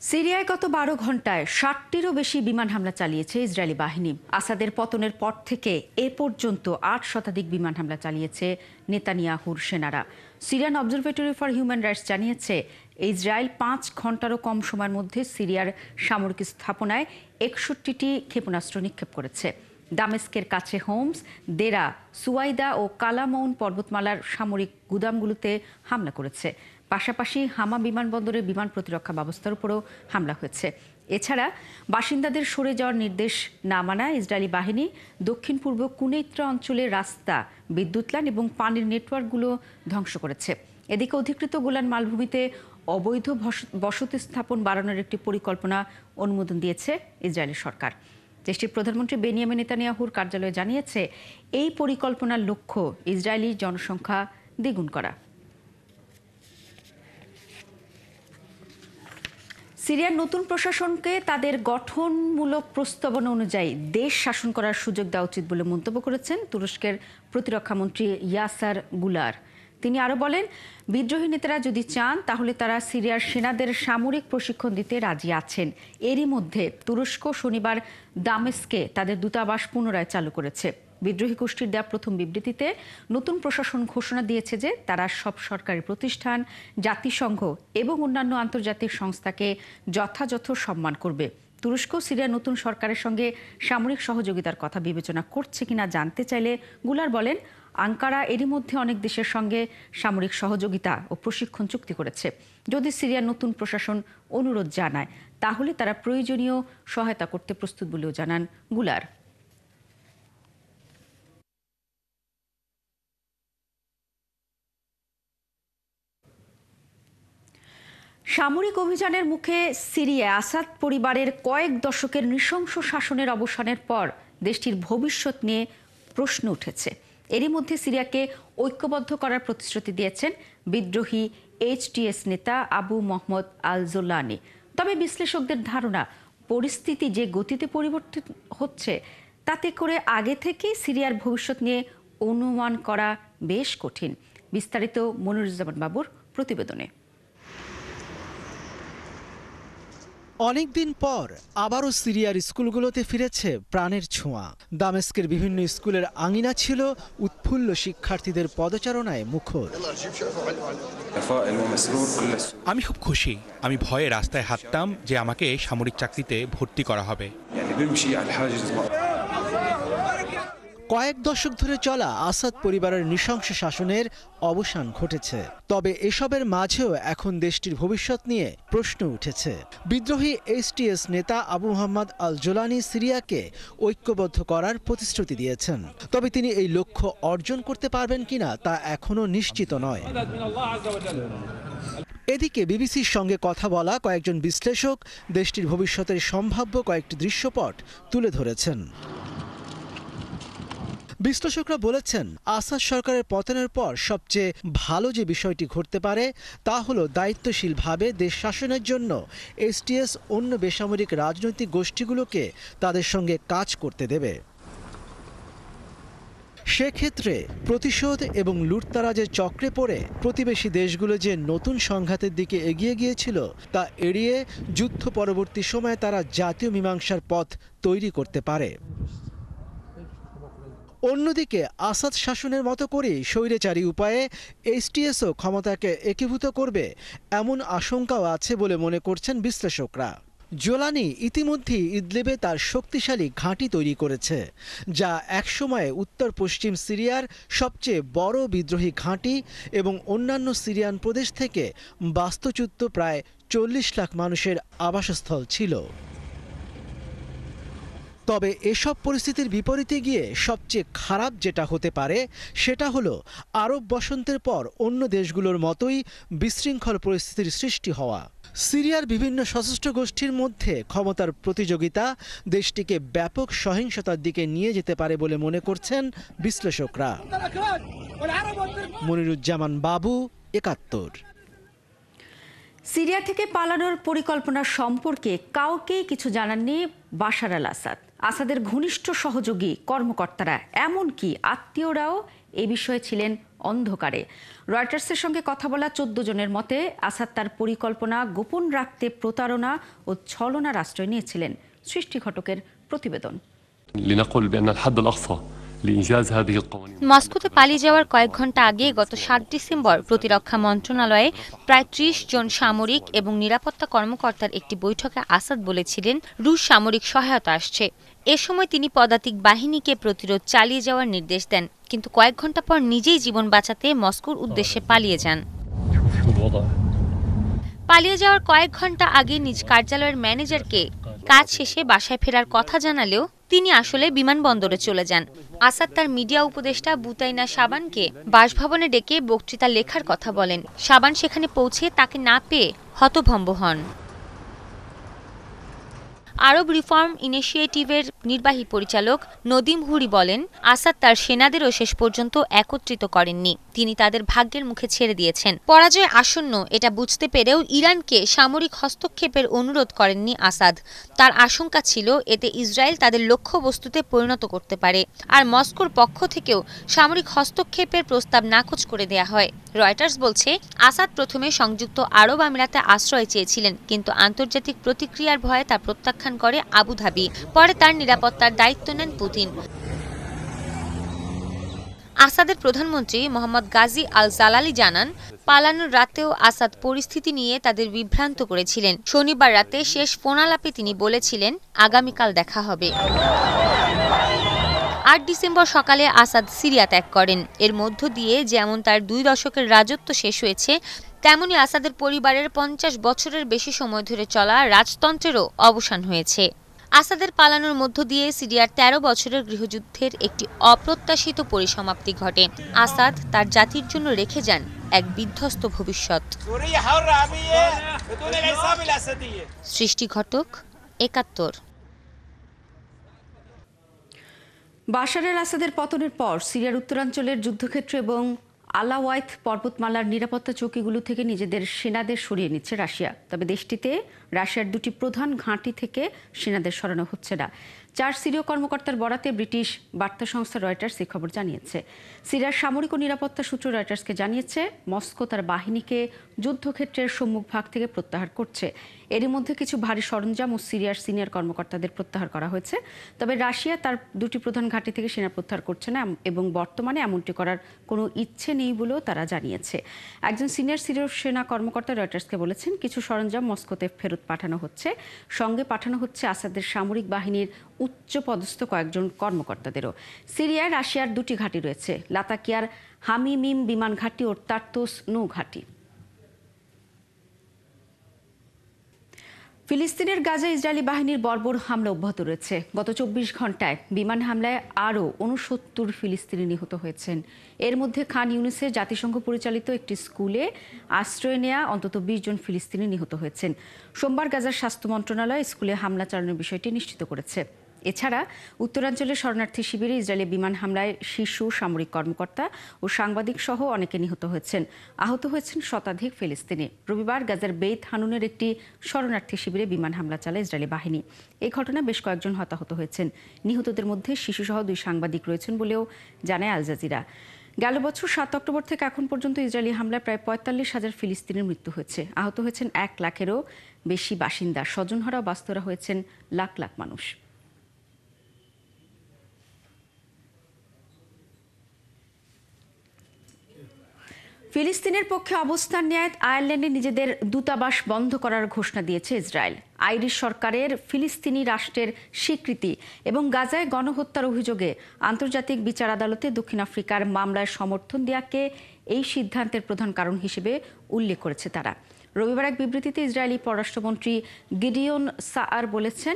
সিরিয়ায় গত ১২ ঘন্টায় ৬০টিরও বেশি বিমান হামলা চালিয়েছে ইসরায়েলি বাহিনী। আসাদের পতনের পর থেকে এ পর্যন্ত ৮ শতাধিক বিমান হামলা চালিয়েছে নেতানিয়াহুর সেনারা। Syrian observatory for human rights জানিয়েছে, ইসরায়েল ৫ ঘন্টারও কম সময়ের মধ্যে সিরিয়ার সামরিক স্থাপনায় ৬১টি ক্ষেপণাস্ত্র নিক্ষেপ করেছে। দামেস্কের কাছে হোমস, দেরা, সুয়াইদা ও কালামৌন পর্বতমালার সামরিক গুদামগুলোতে হামলা করেছে। পাশাপাশি হামা বিমানবন্দরের বিমান প্রতিরক্ষা ব্যবস্থার উপরও হামলা হয়েছে। এছাড়া বাসিন্দাদের সরে যাওয়ার নির্দেশ না মানায় ইসরায়েলি বাহিনী দক্ষিণ পূর্ব কুনেইত্রা অঞ্চলের রাস্তা, বিদ্যুৎ লাইন এবং পানির নেটওয়ার্কগুলো ধ্বংস করেছে। এদিকে অধিকৃত গোলান মালভূমিতে অবৈধ বসতি স্থাপন বাড়ানোর একটি পরিকল্পনা অনুমোদন দিয়েছে ইসরায়েলের সরকার। দেশটির প্রধানমন্ত্রী বেনিয়ামিন নেতানিয়াহুর কার্যালয় জানিয়েছে, এই পরিকল্পনার লক্ষ্য ইসরায়েলি জনসংখ্যা দ্বিগুণ করা। সিরিয়ার নতুন প্রশাসনকে তাদের গঠনমূলক প্রস্তাবনা অনুযায়ী দেশ শাসন করার সুযোগ দেওয়া উচিত বলে মন্তব্য করেছেন তুরস্কের প্রতিরক্ষামন্ত্রী ইয়াসার গুলার। তিনি আরও বলেন, বিদ্রোহী নেতারা যদি চান তাহলে তারা সিরিয়ার সেনাদের সামরিক প্রশিক্ষণ দিতে রাজি আছেন। এরই মধ্যে তুরস্ক শনিবার দামেস্কে তাদের দূতাবাস পুনরায় চালু করেছে। বিদ্রোহী গোষ্ঠীর দেওয়া প্রথম বিবৃতিতে নতুন প্রশাসন ঘোষণা দিয়েছে যে তারা সব সরকারি প্রতিষ্ঠান, জাতিসংঘ এবং অন্যান্য আন্তর্জাতিক সংস্থাকে যথাযথ সম্মান করবে। তুরস্ক সিরিয়ার নতুন সরকারের সঙ্গে সামরিক সহযোগিতার কথা বিবেচনা করছে কিনা জানতে চাইলে গুলার বলেন, আঙ্কারা এরই মধ্যে অনেক দেশের সঙ্গে সামরিক সহযোগিতা ও প্রশিক্ষণ চুক্তি করেছে। যদি সিরিয়ার নতুন প্রশাসন অনুরোধ জানায় তাহলে তারা প্রয়োজনীয় সহায়তা করতে প্রস্তুত বলেও জানান গুলার। সামরিক অভিযানের মুখে সিরিয়ায় আসাদ পরিবারের কয়েক দশকের নৃশংস শাসনের অবসানের পর দেশটির ভবিষ্যৎ নিয়ে প্রশ্ন উঠেছে। এরই মধ্যে সিরিয়াকে ঐক্যবদ্ধ করার প্রতিশ্রুতি দিয়েছেন বিদ্রোহী এইচটিএস নেতা আবু মোহাম্মদ আল জোলানি। তবে বিশ্লেষকদের ধারণা, পরিস্থিতি যে গতিতে পরিবর্তিত হচ্ছে তাতে করে আগে থেকেই সিরিয়ার ভবিষ্যৎ নিয়ে অনুমান করা বেশ কঠিন। বিস্তারিত মনিরুজ্জামান বাবুর প্রতিবেদনে। অনেকদিন পর আবারও সিরিয়ার স্কুলগুলোতে ফিরেছে প্রাণের ছোঁয়া। দামেস্কের বিভিন্ন স্কুলের আঙিনা ছিল উৎফুল্ল শিক্ষার্থীদের পদচারণায় মুখর। আমি খুব খুশি। আমি ভয়ে রাস্তায় হাঁটতাম যে আমাকে সামরিক চাকরিতে ভর্তি করা হবে। কয়েক দশক ধরে চলা আসাদ পরিবারের নৃশংস শাসনের অবসান ঘটেছে। তবে এসবের মাঝেও এখন দেশটির ভবিষ্যৎ নিয়ে প্রশ্ন উঠেছে। বিদ্রোহী এইচটিএস নেতা আবু মোহাম্মদ আল জোলানি সিরিয়াকে ঐক্যবদ্ধ করার প্রতিশ্রুতি দিয়েছেন। তবে তিনি এই লক্ষ্য অর্জন করতে পারবেন কিনা তা এখনও নিশ্চিত নয়। এদিকে বিবিসির সঙ্গে কথা বলা কয়েকজন বিশ্লেষক দেশটির ভবিষ্যতের সম্ভাব্য কয়েকটি দৃশ্যপট তুলে ধরেছেন। বিশ্লেষকরা বলেছেন, আসাদ সরকারের পতনের পর সবচেয়ে ভালো যে বিষয়টি ঘটতে পারে তা হলো দায়িত্বশীলভাবে দেশ শাসনের জন্য এইচটিএস অন্য বেসামরিক রাজনৈতিক গোষ্ঠীগুলোকে তাদের সঙ্গে কাজ করতে দেবে। সেক্ষেত্রে প্রতিশোধ এবং লুটতারাজের চক্রে পড়ে প্রতিবেশী দেশগুলো যে নতুন সংঘাতের দিকে এগিয়ে গিয়েছিল তা এড়িয়ে যুদ্ধ পরবর্তী সময়ে তারা জাতীয় মীমাংসার পথ তৈরি করতে পারে। অন্যদিকে আসাদ শাসনের মতো করে স্বৈরাচারী উপায়ে এইচটিএসও ক্ষমতাকে একীভূত করবে এমন আশঙ্কাও আছে বলে মনে করছেন বিশ্লেষকরা। জোলানি ইতিমধ্যেই ইদলিবে তার শক্তিশালী ঘাঁটি তৈরি করেছে, যা একসময়ে উত্তর পশ্চিম সিরিয়ার সবচেয়ে বড় বিদ্রোহী ঘাঁটি এবং অন্যান্য সিরিয়ান প্রদেশ থেকে বাস্তুচ্যুত প্রায় ৪০ লাখ মানুষের আবাসস্থল ছিল। তবে এসব পরিস্থিতির বিপরীতে গিয়ে সবচেয়ে খারাপ যেটা হতে পারে সেটা হলো আরব বসন্তের পর অন্য দেশগুলোর মতোই বিশৃঙ্খল পরিস্থিতির সৃষ্টি হওয়া। সিরিয়ার বিভিন্ন সশস্ত্র গোষ্ঠীর মধ্যে ক্ষমতার প্রতিযোগিতা দেশটিকে ব্যাপক সহিংসতার দিকে নিয়ে যেতে পারে বলে মনে করছেন বিশ্লেষকরা। মনিরুজ্জামান বাবু, ৭১। সিরিয়া থেকে পালানোর পরিকল্পনা সম্পর্কে কাউকেই কিছু জানাননি বাশার আল আসাদ। আসাদের ঘনিষ্ঠ সহযোগী কর্মকর্তারা, এমনকি আত্মীয়রাও এ বিষয়ে ছিলেন অন্ধকারে। রয়টার্সের সঙ্গে কথা বলা 14 জনের মতে আসাদ তার পরিকল্পনা গোপন রাখতে প্রতারণা ও ছলনার আশ্রয় নিয়েছিলেন। সৃষ্টি ঘটকের প্রতিবেদন। لنقل بأن الحد الأقصى لإنجاز هذه القوانين মস্কোতে পালিয়ে যাওয়ার কয়েক ঘন্টা আগে গত ৭ ডিসেম্বর প্রতিরক্ষা মন্ত্রণালয়ে প্রায় ৩০ জন সামরিক এবং নিরাপত্তা কর্মকর্তার একটি বৈঠকে আসাদ বলেছিলেন রুশ সামরিক সহায়তা আসছে। এ সময় তিনি পদাতিক বাহিনীকে প্রতিরোধ চালিয়ে যাওয়ার নির্দেশ দেন, কিন্তু কয়েক ঘন্টা পর নিজেই জীবন বাঁচাতে মস্কোর উদ্দেশ্যে পালিয়ে যান। পালিয়ে যাওয়ার কয়েক ঘন্টা আগে নিজ কার্যালয়ের ম্যানেজারকে কাজ শেষে বাসায় ফেরার কথা জানালেও তিনি আসলে বিমানবন্দরে চলে যান। আসাদ তার মিডিয়া উপদেষ্টা বুতাইনা শাবানকে বাসভবনে ডেকে বক্তৃতা লেখার কথা বলেন। শাবান সেখানে পৌঁছে তাকে না পেয়ে হতভম্ব হন। আরব রিফর্ম ইনিশিয়েটিভের নির্বাহী পরিচালক নদিম হুরি বলেন, আসাদ তার সেনাদেরও শেষ পর্যন্ত একত্রিত করেননি, তিনি তাদের ভাগ্যের মুখে ছেড়ে দিয়েছেন। পরাজয় আসন্ন এটা বুঝতে পেরেও ইরানকে সামরিক হস্তক্ষেপের অনুরোধ করেননি আসাদ। তার আশঙ্কা ছিল এতে ইসরায়েল তাদের লক্ষ্যবস্তুতে পরিণত করতে পারে, আর মস্কোর পক্ষ থেকেও সামরিক হস্তক্ষেপের প্রস্তাব নাকচ করে দেয়া হয়। রয়টার্স বলছে, আসাদ প্রথমে সংযুক্ত আরব আমিরাতে আশ্রয় চেয়েছিলেন, কিন্তু আন্তর্জাতিক প্রতিক্রিয়ার ভয়ে তা প্রত্যাখ্যান করে আবুধাবি। পরে তার নিরাপত্তার দায়িত্ব নেন পুতিন। আসাদের প্রধানমন্ত্রী মোহাম্মদ গাজী আল জালালি জানান, পালানোর রাতেও আসাদ পরিস্থিতি নিয়ে তাদের বিভ্রান্ত করেছিলেন। শনিবার রাতে শেষ ফোনালাপে তিনি বলেছিলেন, আগামীকাল দেখা হবে। ৮ ডিসেম্বর সকালে আসাদ সিরিয়া ত্যাগ করেন। এর মধ্য দিয়ে যেমন তার ২ দশকের রাজত্ব শেষ হয়েছে, তেমনি আসাদের পরিবারের ৫০ বছরের বেশি সময় ধরে চলা রাজতন্ত্রেরও অবসান হয়েছে। আসাদের পালানোর মধ্য দিয়ে সিরিয়ার ১৩ বছরের গৃহযুদ্ধের একটি অপ্রত্যাশিত পরিসমাপ্তি ঘটে। আসাদ তার জাতির জন্য রেখে যান এক বিধ্বস্ত ভবিষ্যৎ। সৃষ্টি ঘটক, ৭১। বাশার আল আসাদের পতনের পর সিরিয়ার উত্তরাঞ্চলের যুদ্ধক্ষেত্র এবং আলাওয়াইত পর্বতমালার নিরাপত্তা চৌকিগুলো থেকে নিজেদের সেনাদের সরিয়ে নিচ্ছে রাশিয়া। তবে দেশটিতে রাশিয়ার ২টি প্রধান ঘাঁটি থেকে সেনাদের সরানো হচ্ছে না। ৪ সিরীয় কর্মকর্তার বরাতে ব্রিটিশ বার্তা সংস্থা রয়টার্স এই খবর জানিয়েছে। সিরিয়ার সামরিক ও নিরাপত্তা সূত্র রয়টার্সকে জানিয়েছে, মস্কো তার বাহিনীকে যুদ্ধক্ষেত্রের সম্মুখভাগ থেকে প্রত্যাহার করছে। এরই মধ্যে কিছু ভারী সরঞ্জাম ও সিরিয়ার সিনিয়র কর্মকর্তাদের প্রত্যাহার করা হয়েছে। তবে রাশিয়া তার ২টি প্রধান ঘাঁটি থেকে সেনা প্রত্যাহার করছে না এবং বর্তমানে এমনটি করার কোনো ইচ্ছে নেই বলেও তারা জানিয়েছে। একজন সিনিয়র সিরীয় সেনা কর্মকর্তা রয়টার্সকে বলেছেন, কিছু সরঞ্জাম মস্কোতে ফেরত পাঠানো হচ্ছে, সঙ্গে পাঠানো হচ্ছে আসাদের সামরিক বাহিনীর উচ্চ পদস্থ কয়েকজন কর্মকর্তাদেরও। সিরিয়ায় রাশিয়ার ২টি ঘাঁটি রয়েছে, লাতাকিয়ার হামিমিম বিমান ঘাঁটি ও তার্তুস নৌ ঘাঁটি। ফিলিস্তিনের গাজায় ইসরায়েলি বাহিনীর বর্বর হামলা অব্যাহত রয়েছে। গত ২৪ ঘন্টায় বিমান হামলায় আরও ৬৯ ফিলিস্তিনি নিহত হয়েছেন। এর মধ্যে খান ইউনিসে জাতিসংঘ পরিচালিত একটি স্কুলে আশ্রয় নেয়া অন্তত ২০ জন ফিলিস্তিনি নিহত হয়েছেন। সোমবার গাজার স্বাস্থ্য মন্ত্রণালয় স্কুলে হামলা চালানোর বিষয়টি নিশ্চিত করেছে। এছাড়া উত্তরাঞ্চলের শরণার্থী শিবিরে ইসরায়েলি বিমান হামলায় শিশু, সামরিক কর্মকর্তা ও সাংবাদিক সহ অনেকে নিহত হয়েছেন। আহত হয়েছেন শতাধিক ফিলিস্তিনি। রবিবার গাজার বেইত হানুনের একটি শরণার্থী শিবিরে বিমান হামলা চালায় ইসরায়েলি বাহিনী। এই ঘটনায় বেশ কয়েকজন হতাহত হয়েছেন। নিহতদের মধ্যে শিশুসহ ২ সাংবাদিক রয়েছেন বলেও জানায় আল জাজিরা। গেল বছর ৭ অক্টোবর থেকে এখন পর্যন্ত ইসরায়েলি হামলায় প্রায় ৪৫,০০০ ফিলিস্তিনির মৃত্যু হয়েছে। আহত হয়েছেন ১ লাখেরও বেশি বাসিন্দা। স্বজনহারা ও বাস্তুহারা হয়েছেন লাখ লাখ মানুষ। ফিলিস্তিনের পক্ষে অবস্থান নেয় আয়ারল্যান্ডে নিজেদের দূতাবাস বন্ধ করার ঘোষণা দিয়েছে ইসরায়েল। আইরিশ সরকারের ফিলিস্তিনি রাষ্ট্রের স্বীকৃতি এবং গাজায় গণহত্যার অভিযোগে আন্তর্জাতিক বিচার আদালতে দক্ষিণ আফ্রিকার মামলায় সমর্থন দেওয়াকে এই সিদ্ধান্তের প্রধান কারণ হিসেবে উল্লেখ করেছে তারা। রবিবার এক বিবৃতিতে ইসরায়েলি পররাষ্ট্রমন্ত্রী গিডিওন সাআর বলেছেন,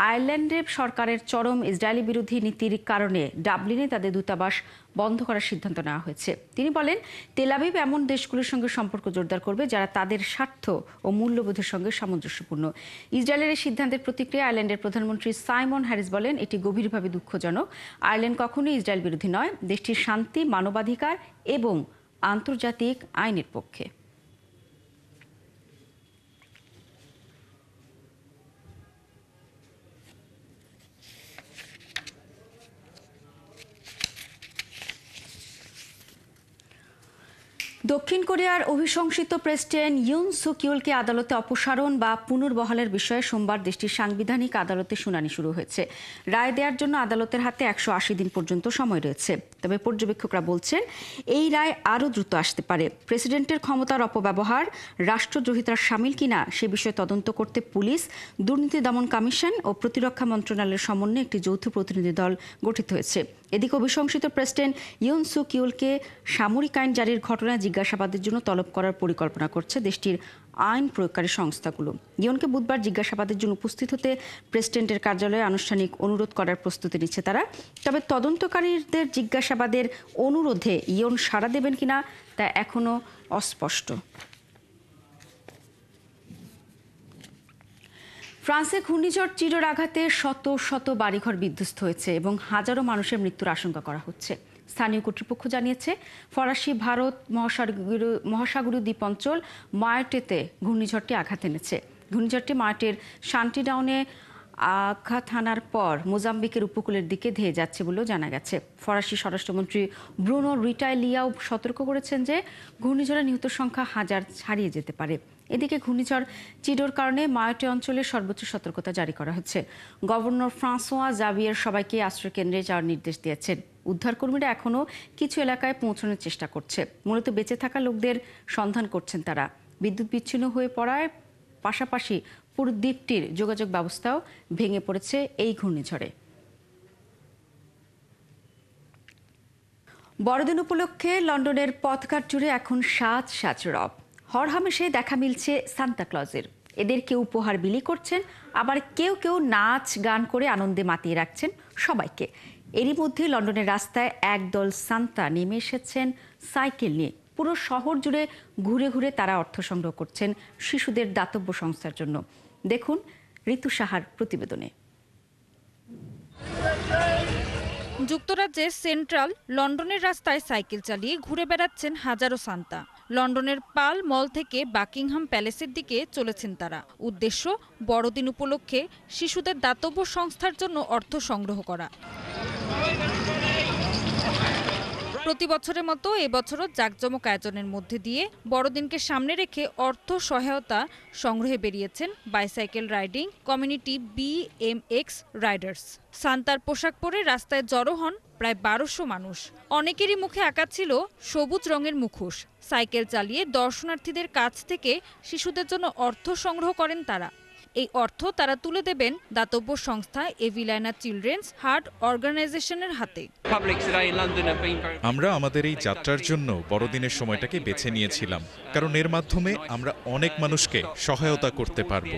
আয়ারল্যান্ডের সরকারের চরম ইসরায়েলি বিরোধী নীতির কারণে ডাবলিনে তাদের দূতাবাস বন্ধ করার সিদ্ধান্ত নেওয়া হয়েছে। তিনি বলেন, তেল আবিব এমন দেশগুলোর সঙ্গে সম্পর্ক জোরদার করবে যারা তাদের স্বার্থ ও মূল্যবোধের সঙ্গে সামঞ্জস্যপূর্ণ। ইসরায়েলের এই সিদ্ধান্তের প্রতিক্রিয়া আয়ারল্যান্ডের প্রধানমন্ত্রী সাইমন হ্যারিস বলেন, এটি গভীরভাবে দুঃখজনক। আয়ারল্যান্ড কখনোই ইসরায়েল বিরোধী নয়, দেশটির শান্তি, মানবাধিকার এবং আন্তর্জাতিক আইনের পক্ষে। দক্ষিণ কোরিয়ার অভিশংসিত প্রেসিডেন্ট ইউন সুক ইউলকে আদালতে অপসারণ বা পুনর্বহালের বিষয়ে সোমবার দেশটির সাংবিধানিক আদালতে শুনানি শুরু হয়েছে। রায় দেওয়ার জন্য আদালতের হাতে 180 দিন পর্যন্ত সময় রয়েছে। তবে পর্যবেক্ষকরা বলছেন এই রায় আরও দ্রুত আসতে পারে। প্রেসিডেন্টের ক্ষমতার অপব্যবহার রাষ্ট্রদ্রোহিতার শামিল কিনা সে বিষয়ে তদন্ত করতে পুলিশ, দুর্নীতি দমন কমিশন ও প্রতিরক্ষা মন্ত্রণালয়ের সমন্বয়ে একটি যৌথ প্রতিনিধি দল গঠিত হয়েছে। এদিকে অভিশংসিত প্রেসিডেন্ট ইউন সুক ইউলকে সামরিক আইন জারির ঘটনায় জিজ্ঞাসাবাদের জন্য তলব করার পরিকল্পনা করছে দেশটির আইন প্রয়োগকারী সংস্থাগুলো। ইউনকে বুধবার জিজ্ঞাসাবাদের জন্য উপস্থিত হতে প্রেসিডেন্টের কার্যালয়ে আনুষ্ঠানিক অনুরোধ করার প্রস্তুতি নিচ্ছে তারা। তবে তদন্তকারীদের জিজ্ঞাসাবাদের অনুরোধে ইউন সাড়া দেবেন কিনা তা এখনও অস্পষ্ট। ফ্রান্সে ঘূর্ণিঝড় চিডোর আঘাতে শত শত বাড়িঘর বিধ্বস্ত হয়েছে এবং হাজারো মানুষের মৃত্যুর আশঙ্কা করা হচ্ছে। স্থানীয় কর্তৃপক্ষ জানিয়েছে ফরাসি ভারত মহাসাগরীয় দ্বীপাঞ্চল মায়োটেতে ঘূর্ণিঝড়টি আঘাত এনেছে। ঘূর্ণিঝড়টি মায়োটের শান্তিডাউনে আঘাত হানার পর মোজাম্বিকের উপকূলের দিকে ধেয়ে যাচ্ছে বলেও জানা গেছে। ফরাসি স্বরাষ্ট্রমন্ত্রী ব্রুনো রিটাইলিয়াও সতর্ক করেছেন যে ঘূর্ণিঝড়ে নিহত সংখ্যা হাজার ছাড়িয়ে যেতে পারে। এদিকে ঘূর্ণিঝড় চিডোর কারণে মায়োটে অঞ্চলে সর্বোচ্চ সতর্কতা জারি করা হচ্ছে। গভর্নর ফ্রাঁসোয়া জাভিয়ের সবাইকে আশ্রয়কেন্দ্রে যাওয়ার নির্দেশ দিয়েছেন। উদ্ধারকর্মীরা এখনও কিছু এলাকায় পৌঁছানোর চেষ্টা করছে। মূলত বেঁচে থাকা লোকদের সন্ধান করছেন তারা। বিদ্যুৎ বিচ্ছিন্ন হয়ে পড়ায় পাশাপাশি পুরো দ্বীপটির যোগাযোগ ব্যবস্থাও ভেঙে পড়েছে এই ঘূর্ণিঝড়ে। বড়দিন উপলক্ষে লন্ডনের পথঘাট জুড়ে এখন সাজ সাজ রব। হরহামেশে দেখা মিলছে সান্তা ক্লজের। এদের কেউ উপহার বিলি করছেন, আবার কেউ কেউ নাচ গান করে আনন্দে মাতিয়ে রাখছেন সবাইকে। এরই মধ্যে লন্ডনের রাস্তায় একদল সান্তা নেমে এসেছেন সাইকেল নিয়ে। পুরো শহর জুড়ে ঘুরে ঘুরে তারা অর্থ সংগ্রহ করছেন শিশুদের দাতব্য সংস্থার জন্য। দেখুন ঋতু সাহার প্রতিবেদনে। যুক্তরাজ্যের সেন্ট্রাল লন্ডনের রাস্তায় সাইকেল চালিয়ে ঘুরে বেড়াচ্ছেন হাজারো সান্তা। লন্ডনের পাল মল থেকে বাকিংহাম প্যালেসের দিকে চলেছেন তারা। উদ্দেশ্য বড়দিন উপলক্ষে শিশুদের দাতব্য সংস্থার জন্য অর্থ সংগ্রহ করা। প্রতি বছরের মতো এবছরও জাঁকজমক আয়োজনের মধ্যে দিয়ে বড়দিনকে সামনে রেখে অর্থ সহায়তা সংগ্রহে বেরিয়েছেন bicycle riding community BMX riders. সান্তার পোশাক পরে রাস্তায় জড়ো হন প্রায় 1200 মানুষ। অনেকেরই মুখে আঁকা ছিল সবুজ রঙের মুখোশ। সাইকেল চালিয়ে দর্শনার্থীদের কাছ থেকে শিশুদের জন্য অর্থ সংগ্রহ করেন তারা। এই অর্থ তারা তুলে দেবেন দাতব্য সংস্থা এভিলানা চিলড্রেন্স হার্ট অর্গানাইজেশনের হাতে। আমরা আমাদের এই যাত্রার জন্য বড়দিনের সময়টাকে বেছে নিয়েছিলাম, কারণ এর মাধ্যমে আমরা অনেক মানুষকে সহায়তা করতে পারব।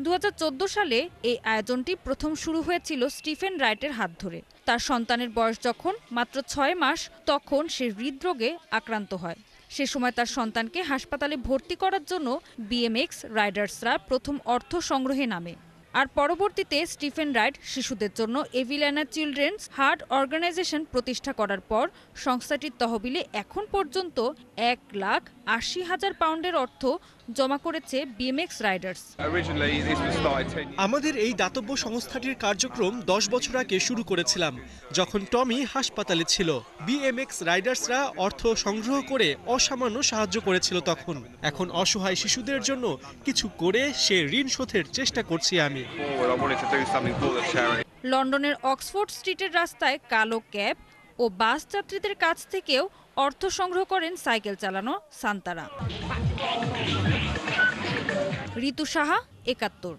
2014 সালে এই আয়োজনটি প্রথম শুরু হয়েছিল স্টিফেন রাইটের হাত ধরে। তার সন্তানের বয়স যখন মাত্র 6 মাস, তখন সে হৃদরোগে আক্রান্ত হয়। সে সময় তার সন্তানকে হাসপাতালে ভর্তি করার জন্য BMX রাইডার্সরা প্রথম অর্থ সংগ্রহে নামে। আর পরবর্তীতে স্টিফেন রাইট শিশুদের জন্য এভিলানা চিলড্রেন্স হার্ট অর্গানাইজেশন প্রতিষ্ঠা করার পর সংস্থাটির তহবিলে এখন পর্যন্ত 1,80,000 পাউন্ডের অর্থ জমা করেছে BMX রাইডার্স। আমাদের এই দাতব্য সংস্থাটির কার্যক্রম 10 বছর আগে শুরু করেছিলাম, যখন টমি হাসপাতালে ছিল। BMX রাইডার্সরা অর্থ সংগ্রহ করে অসামান্য সাহায্য করেছিল তখন। এখন অসহায় শিশুদের জন্য কিছু করে সে ঋণ শোধের চেষ্টা করছি আমি। লন্ডনের অক্সফোর্ড স্ট্রিটের রাস্তায় কালো ক্যাব ও বাস যাত্রীদের কাছ থেকেও অর্থ সংগ্রহ করেন সাইকেল চালানো সান্তারা। ঋতু সাহা, 71।